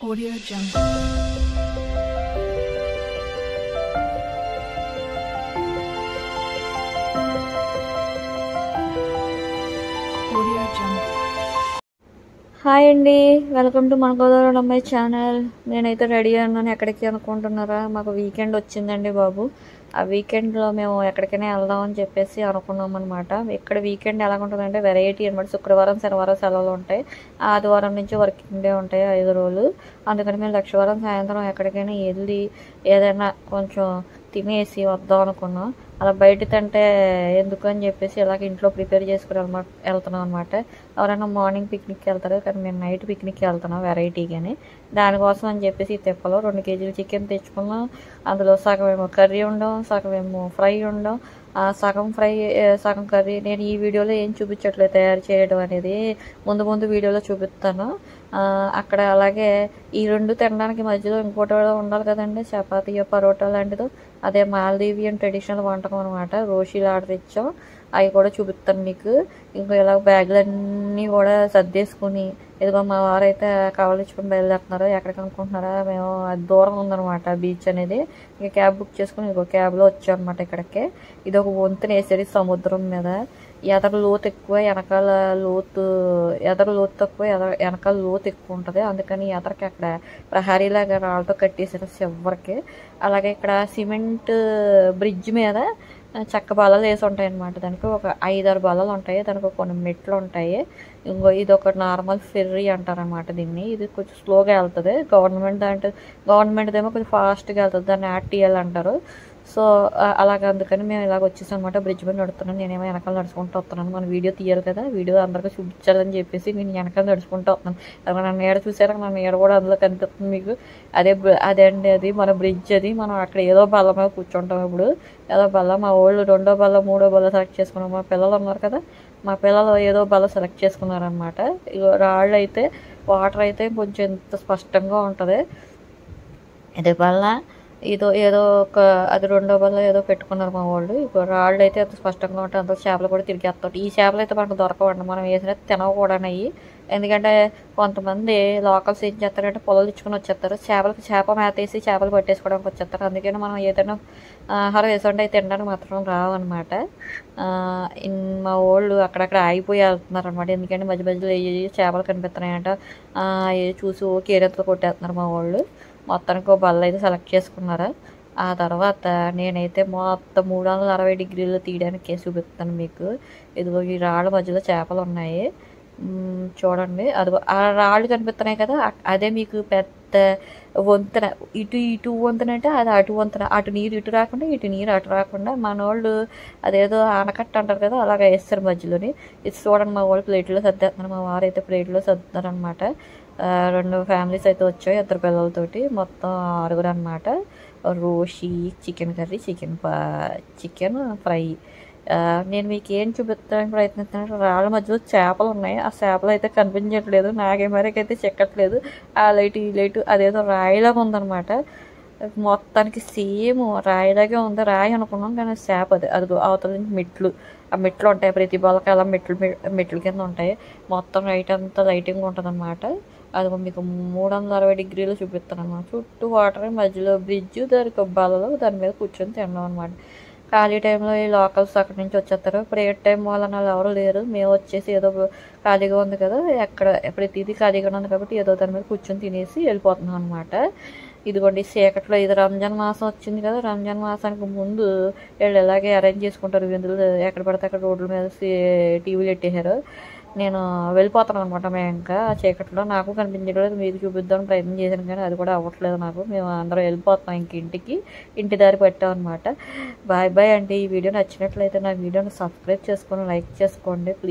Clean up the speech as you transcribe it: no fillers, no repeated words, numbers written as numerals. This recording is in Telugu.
Audio Jungle. Audio Jungle. Hi అండి, వెల్కమ్ టు మన గోదావరి అమ్మాయి ఛానల్. నేనైతే రెడీ అన్నాను. ఎక్కడికి అనుకుంటున్నారా? మాకు వీకెండ్ వచ్చిందండి బాబు. ఆ వీకెండ్లో మేము ఎక్కడికైనా వెళ్దామని చెప్పేసి అనుకున్నాం అనమాట. ఇక్కడ వీకెండ్ ఎలా ఉంటుందంటే వెరైటీ అనమాట. శుక్రవారం శనివారం సెలవులు ఉంటాయి, ఆదివారం నుంచి వర్కింగ్ డే ఉంటాయి 5 రోజులు. అందుకని మేము లక్షవారం సాయంత్రం ఎక్కడికైనా వెళ్ళి ఏదైనా కొంచెం తినేసి వద్దాం అనుకున్నాం. అలా బయట తింటే ఎందుకు అని చెప్పేసి ఇలాగ ఇంట్లో ప్రిపేర్ చేసుకుని వెళ్తున్నాం అనమాట. ఎవరైనా మార్నింగ్ పిక్నిక్కి వెళ్తారు, కానీ మేము నైట్ పిక్నిక్కి వెళ్తున్నాం వెరైటీగాని. దానికోసం అని చెప్పేసి ఈ తిప్పలో 2 కేజీలు చికెన్ తెచ్చుకున్నాం. అందులో సగం ఏమో కర్రీ ఉండడం, సగం ఏమో ఫ్రై ఉండడం. సగం ఫ్రై సగం కర్రీ. నేను ఈ వీడియోలో ఏం చూపించట్లేదు తయారు చేయడం అనేది, ముందు వీడియోలో చూపిస్తాను. అక్కడ అలాగే ఈ 2 తినడానికి మధ్యలో ఇంకోటి ఉండాలి కదండి, చపాతీ పరోటా లాంటిదో. అదే మాల్దీవియన్ ట్రెడిషనల్ వంటకం అనమాట. రోషీలు ఆర్డర్ ఇచ్చాం, అవి కూడా చూపిస్తాను మీకు. ఇంకా ఇలా బ్యాగులన్నీ కూడా సర్దేసుకుని ఇదిగో మా వారైతే కావాలించుకుని బయలుదేరుతున్నారు. ఎక్కడికి అనుకుంటున్నారా? మేము అది దూరం ఉందనమాట బీచ్ అనేది. ఇంకా క్యాబ్ బుక్ చేసుకుని ఇంకో క్యాబ్లో వచ్చాం అనమాట. ఇక్కడికే ఇది ఒక వంతున వేసేది సముద్రం మీద. ఎదర లోతు ఎక్కువ, వెనకాల లోతు తక్కువ, వెనకాల లోతు ఎక్కువ ఉంటుంది. అందుకని ఎదరికి అక్కడ ప్రహారీలాగా రాళ్ళతో కట్టేసారు చివరికి. అలాగే ఇక్కడ సిమెంట్ బ్రిడ్జ్ మీద చెక్క బల్లలు వేసి ఉంటాయి అన్నమాట. దానికి ఒక 5-6 బల్లలు ఉంటాయి, దానికి కొన్ని మెట్లు ఉంటాయి. ఇంకో ఇది ఒక నార్మల్ ఫెర్రీ అంటారనమాట దీన్ని. ఇది కొంచెం స్లోగా వెళ్తుంది. గవర్నమెంట్దేమో కొంచెం ఫాస్ట్గా వెళ్తుంది, దాన్ని ఆర్టీఎల్ అంటారు. సో అలాగ అందుకని మేము ఇలాగ వచ్చేసాం అనమాట. బ్రిడ్జ్ మీద నడుస్తున్నాను, నేనేమో వెనకాల నడుచుకుంటూ వస్తున్నాను. మన వీడియో తీయాలి కదా, వీడియో అందరికీ చూపించాలని చెప్పేసి నేను వెనకాల నడుచుకుంటూ వస్తున్నాను. నన్ను నీడ చూసారా? నా నీడ కూడా అందులో కనిపిస్తుంది మీకు. అదే అండి, అది మన బ్రిడ్జ్. అది మనం అక్కడ ఏదో బల్ల మీద కూర్చుంటాం. ఇప్పుడు ఏదో బల్ల, మా వాళ్ళు 2వ బల్ల 3వ బల్ల సెలెక్ట్ చేసుకున్నాం. మా పిల్లలు ఉన్నారు కదా, మా పిల్లలు ఏదో బల్ల సెలెక్ట్ చేసుకున్నారనమాట. రాళ్ళు అయితే వాటర్ అయితే కొంచెం ఎంత స్పష్టంగా ఉంటుంది. ఇది బల్ల ఏదో ఒక అది 2వ బల్ల ఏదో పెట్టుకున్నారు మా వాళ్ళు. రాళ్ళు అయితే అంత స్పష్టంగా ఉంటాయి. అంత చేపలు కూడా తిరిగేస్తాయి. ఈ చేపలు అయితే మనకు దొరకవండి, మనం వేసిన తినకూడనవి. ఎందుకంటే కొంతమంది లోకల్స్ ఏం చేస్తారంటే పొలాలు ఇచ్చుకొని వచ్చేస్తారు, చేప మేత వేసి చేపలు పట్టేసుకోవడానికి వచ్చేస్తారు. అందుకని మనం ఏదైనా ఆహారం వేసుకుంటే అవి తినడానికి మాత్రం రావన్నమాట. మా వాళ్ళు అక్కడక్కడ ఆగిపోయి వెళ్తున్నారు అనమాట. ఎందుకంటే మధ్యలో ఏ చేపలు కనిపిస్తున్నాయంట, చూసి కేరెత్తులు కొట్టేస్తున్నారు మా వాళ్ళు. మొత్తానికి ఒక బల్ల అయితే సెలెక్ట్ చేసుకున్నారు. ఆ తర్వాత నేనైతే మొత్తం 360 డిగ్రీలు తీయడానికి చూపిస్తాను మీకు. ఇదిగో ఈ రాళ్ళ మధ్యలో చేపలు ఉన్నాయి చూడండి. అదిగో ఆ రాళ్ళు కనిపిస్తున్నాయి కదా, అదే మీకు పెద్ద వంతెన. ఇటు వంతెన అంటే అది అటు వంతెన. అటు నీరు ఇటు రాకుండా, ఇటు నీరు అటు రాకుండా మన వాళ్ళు అదేదో ఆనకట్ట అంటారు కదా, అలాగ వేస్తారు మధ్యలోని. ఇది చూడండి, మా వాళ్ళు ప్లేట్లో సర్దేస్తున్నారు. మా వారు అయితే ప్లేట్లో సర్దుతున్నారు అనమాట. 2 ఫ్యామిలీస్ అయితే వచ్చాయి, 2 పిల్లలతోటి. మొత్తం 6 అనమాట. Roshi, chicken curry, chicken fry. నేను మీకు ఏం చూపించడానికి ప్రయత్నిస్తున్నాను, రాళ్ళ మధ్యలో చేపలు ఉన్నాయి. ఆ చేపలు అయితే కనిపించట్లేదు, నాగేమరికైతే చెక్కట్లేదు. ఆ ఈ లైట్ అదేదో రాయిలాగా ఉందనమాట. మొత్తానికి సేమ్ రాయిలాగే ఉంది. రాయి అనుకున్నాం కానీ చేప. అది అవతల నుంచి మెట్లు, ఆ మెట్లు ఉంటాయి. ప్రతి బల్లకి అలా మెట్లు కింద ఉంటాయి. మొత్తం నైట్ అంతా లైటింగ్ ఉంటుంది అనమాట. అది మీకు 360 డిగ్రీలు చూపిస్తాను అనమాట. చుట్టూ వాటర్, మధ్యలో బ్రిడ్జ్, దానికి బలలో దాని మీద కూర్చొని తినడం అనమాట. ఖాళీ టైంలో ఈ లోకల్స్ అక్కడి నుంచి వచ్చేస్తారు. ప్రేయర్ టైం వల్ల ఎవరు లేరు. మేము వచ్చేసి ఏదో ఖాళీగా ఉంది కదా, ఎక్కడ ప్రతిదీ ఖాళీగా ఉంది కాబట్టి ఏదో దాని మీద కూర్చొని తినేసి వెళ్ళిపోతున్నాం అనమాట. ఇదిగోండి చీకట్లో, ఇది రంజాన్ మాసం వచ్చింది కదా, రంజాన్ మాసానికి ముందు వీళ్ళు ఇలాగే అరేంజ్ చేసుకుంటారు విందులు. ఎక్కడ పడితే అక్కడ రోడ్ల మీద టీవీలు పెట్టేశారు. నేను వెళ్ళిపోతున్నాను అనమాట. మేము ఇంకా చీకట్లో నాకు కనిపించలేదు, మీకు చూపిద్దామని ప్రయత్నం చేశాను కానీ అది కూడా అవ్వట్లేదు నాకు. మేము అందరం వెళ్ళిపోతున్నాం ఇంక ఇంటి దారి పట్టాం అనమాట. బాయ్ బాయ్ అండి. ఈ వీడియో నచ్చినట్లయితే నా వీడియోని సబ్స్క్రైబ్ చేసుకొని లైక్ చేసుకోండి ప్లీజ్.